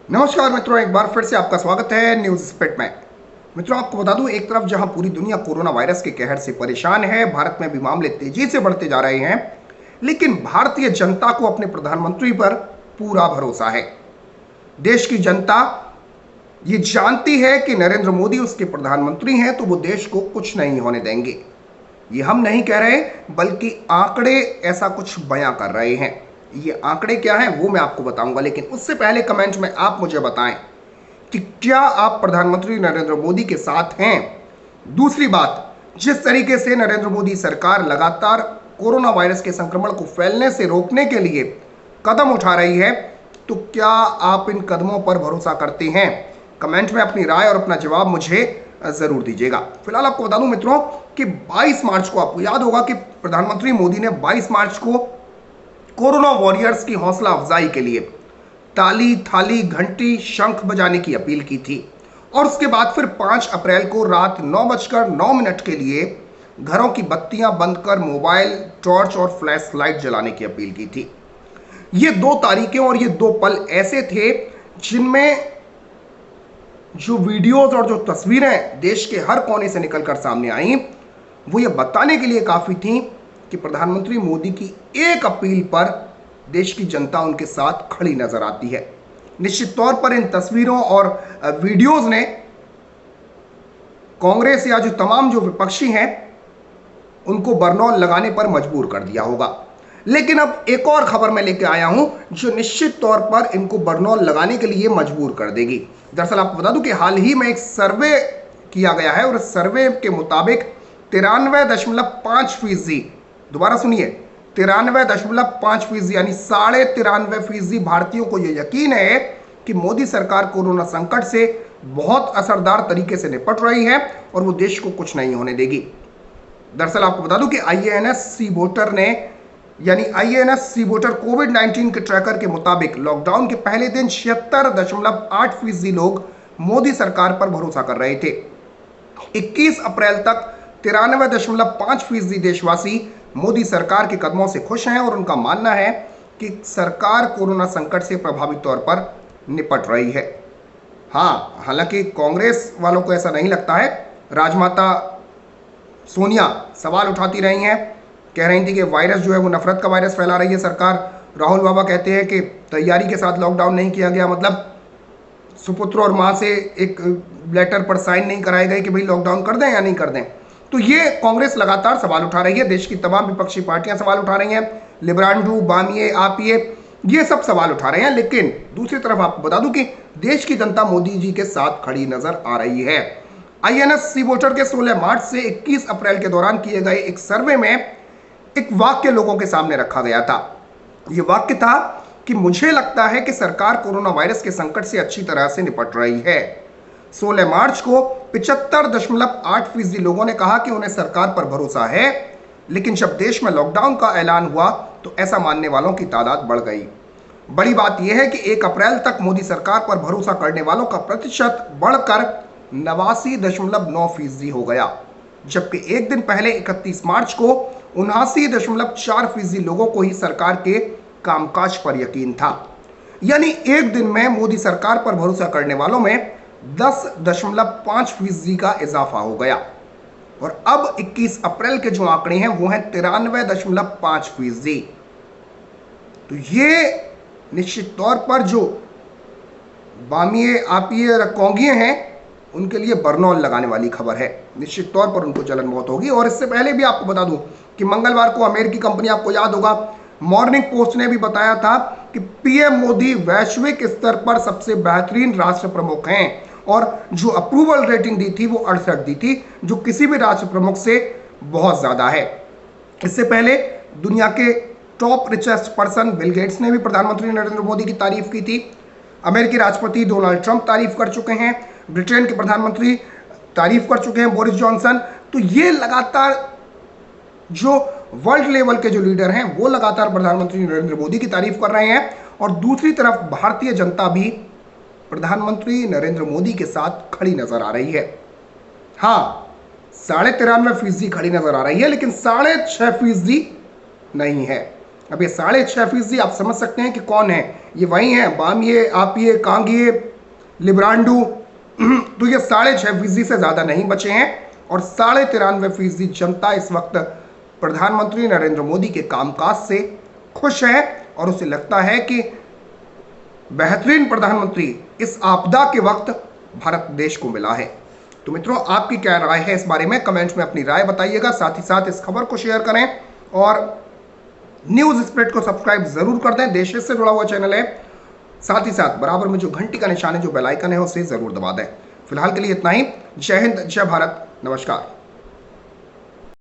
नमस्कार मित्रों, एक बार फिर से आपका स्वागत है न्यूज स्पिट में। मित्रों, आपको बता दूं, एक तरफ जहां पूरी दुनिया कोरोना वायरस के कहर से परेशान है, भारत में भी मामले तेजी से बढ़ते जा रहे हैं, लेकिन भारतीय जनता को अपने प्रधानमंत्री पर पूरा भरोसा है। देश की जनता ये जानती है कि नरेंद्र मोदी उसके प्रधानमंत्री हैं, तो वो देश को कुछ नहीं होने देंगे। ये हम नहीं कह रहे, बल्कि आंकड़े ऐसा कुछ बयां कर रहे हैं। ये आंकड़े क्या हैं वो मैं आपको बताऊंगा, लेकिन उससे पहले कमेंट में आप मुझे बताएं कि क्या आप प्रधानमंत्री नरेंद्र मोदी के साथ हैं। दूसरी बात, जिस तरीके से नरेंद्र मोदी सरकार लगातार कोरोना वायरस के संक्रमण को फैलने से रोकने के लिए कदम उठा रही है, तो क्या आप इन कदमों पर भरोसा करते हैं? कमेंट में अपनी राय और अपना जवाब मुझे जरूर दीजिएगा। फिलहाल आपको बता दूं मित्रों कि 22 मार्च को, आपको याद होगा कि प्रधानमंत्री मोदी ने 22 मार्च को कोरोना वॉरियर्स की हौसला अफजाई के लिए ताली, थाली, घंटी, शंख बजाने की अपील की थी, और उसके बाद फिर 5 अप्रैल को रात 9:09 के लिए घरों की बत्तियां बंद कर मोबाइल, टॉर्च और फ्लैश लाइट जलाने की अपील की थी। ये 2 तारीखें और ये 2 पल ऐसे थे जिनमें जो वीडियोस और जो तस्वीरें देश के हर कोने से निकलकर सामने आई, वो ये बताने के लिए काफी थी कि प्रधानमंत्री मोदी की एक अपील पर देश की जनता उनके साथ खड़ी नजर आती है। निश्चित तौर पर इन तस्वीरों और वीडियोस ने कांग्रेस या जो तमाम जो विपक्षी हैं उनको बरनौल लगाने पर मजबूर कर दिया होगा। लेकिन अब एक और खबर मैं लेके आया हूं जो निश्चित तौर पर इनको बरनौल लगाने के लिए मजबूर कर देगी। दरअसल आपको बता दूं कि हाल ही में एक सर्वे किया गया है, और इस सर्वे के मुताबिक 93.5%, दोबारा सुनिए, 93.5%, यानी 93.5% भारतीयों को यह यकीन है कि मोदी सरकार कोरोना संकट से बहुत असरदार तरीके से निपट रही है और वो देश को कुछ नहीं होने देगी। दरअसल आपको बता दूं कि आईएएनएस सी वोटर ने, यानी आईएएनएस सी वोटर कोविड-19 के ट्रैकर के मुताबिक लॉकडाउन के पहले दिन 76.8% लोग मोदी सरकार पर भरोसा कर रहे थे। 21 अप्रैल तक 93.5% देशवासी मोदी सरकार के कदमों से खुश हैं, और उनका मानना है कि सरकार कोरोना संकट से प्रभावी तौर पर निपट रही है। हाँ, हालांकि कांग्रेस वालों को ऐसा नहीं लगता है। राजमाता सोनिया सवाल उठाती रही हैं, कह रही थी कि वायरस जो है वो नफरत का वायरस फैला रही है सरकार। राहुल बाबा कहते हैं कि तैयारी के साथ लॉकडाउन नहीं किया गया, मतलब सुपुत्र और मां से एक लेटर पर साइन नहीं कराए गए कि भाई लॉकडाउन कर दें या नहीं कर दें। तो ये कांग्रेस लगातार सवाल उठा रही है, देश की तमाम विपक्षी पार्टियां सवाल उठा रही हैं, लिब्रांडू, बामिए, आपिए, ये सब सवाल उठा रहे हैं। लेकिन दूसरी तरफ आपको बता दूं कि देश की जनता मोदी जी के साथ खड़ी नजर आ रही है। आईएनएस सी वोटर के 16 मार्च से 21 अप्रैल के दौरान किए गए एक सर्वे में एक वाक्य लोगों के सामने रखा गया था। यह वाक्य था कि मुझे लगता है कि सरकार कोरोना वायरस के संकट से अच्छी तरह से निपट रही है। 16 मार्च को 75.8% लोगों ने कहा कि उन्हें सरकार पर भरोसा है, लेकिन जब देश में लॉकडाउन का ऐलान हुआ तो ऐसा मानने वालों की तादाद बढ़ गई। बड़ी बात यह है कि 1 अप्रैल तक मोदी सरकार पर भरोसा करने वालों का प्रतिशत बढ़कर 89.9% हो गया, जबकि एक दिन पहले 31 मार्च को 79.4% लोगों को ही सरकार के कामकाज पर यकीन था। यानी एक दिन में मोदी सरकार पर भरोसा करने वालों में 10.5% का इजाफा हो गया, और अब 21 अप्रैल के जो आंकड़े हैं वो हैं 93.5%। तो ये निश्चित तौर पर जो बामिए, आपिए और कोंगिए हैं उनके लिए बरनौल लगाने वाली खबर है। निश्चित तौर पर उनको जलन बहुत होगी। और इससे पहले भी आपको बता दूं कि मंगलवार को अमेरिकी कंपनी, आपको याद होगा, मॉर्निंग पोस्ट ने भी बताया था कि पीएम मोदी वैश्विक स्तर पर सबसे बेहतरीन राष्ट्र प्रमुख हैं, और जो अप्रूवल रेटिंग दी थी वो 68 दी थी, जो किसी भी राष्ट्र प्रमुख से बहुत ज्यादा है। इससे पहले दुनिया के top richest person Bill Gates ने भी प्रधानमंत्री नरेंद्र मोदी की तारीफ की थी। अमेरिकी राष्ट्रपति डोनाल्ड ट्रंप तारीफ कर चुके हैं, ब्रिटेन के प्रधानमंत्री तारीफ कर चुके हैं, बोरिस जॉनसन। तो ये लगातार जो वर्ल्ड लेवल के जो लीडर हैं वो लगातार प्रधानमंत्री नरेंद्र मोदी की तारीफ कर रहे हैं, और दूसरी तरफ भारतीय जनता भी प्रधानमंत्री नरेंद्र मोदी के साथ खड़ी नजर आ रही है। हाँ, 93.5% खड़ी नजर आ रही है, लेकिन 6.5% नहीं है। अब ये 6.5% आप समझ सकते हैं कि कौन है, ये वही है बामिए, आपिए, कांगिए, लिब्रांडू। तो ये 6.5% से ज़्यादा नहीं बचे हैं और 93.5% जनता इस वक्त प्रधानमंत्री नरेंद्र मोदी के कामकाज से खुश है और उसे लगता है कि बेहतरीन प्रधानमंत्री इस आपदा के वक्त भारत देश को मिला है। तो मित्रों, आपकी क्या राय है इस बारे में, कमेंट्स में अपनी राय बताइएगा। साथ ही साथ इस खबर को शेयर करें और न्यूज स्प्रेड को सब्सक्राइब जरूर कर दें। देश से जुड़ा हुआ चैनल है। साथ ही साथ बराबर में जो घंटी का निशान है, जो बेल आइकन है, उसे जरूर दबा दें। फिलहाल के लिए इतना ही। जय हिंद, जय भारत, नमस्कार।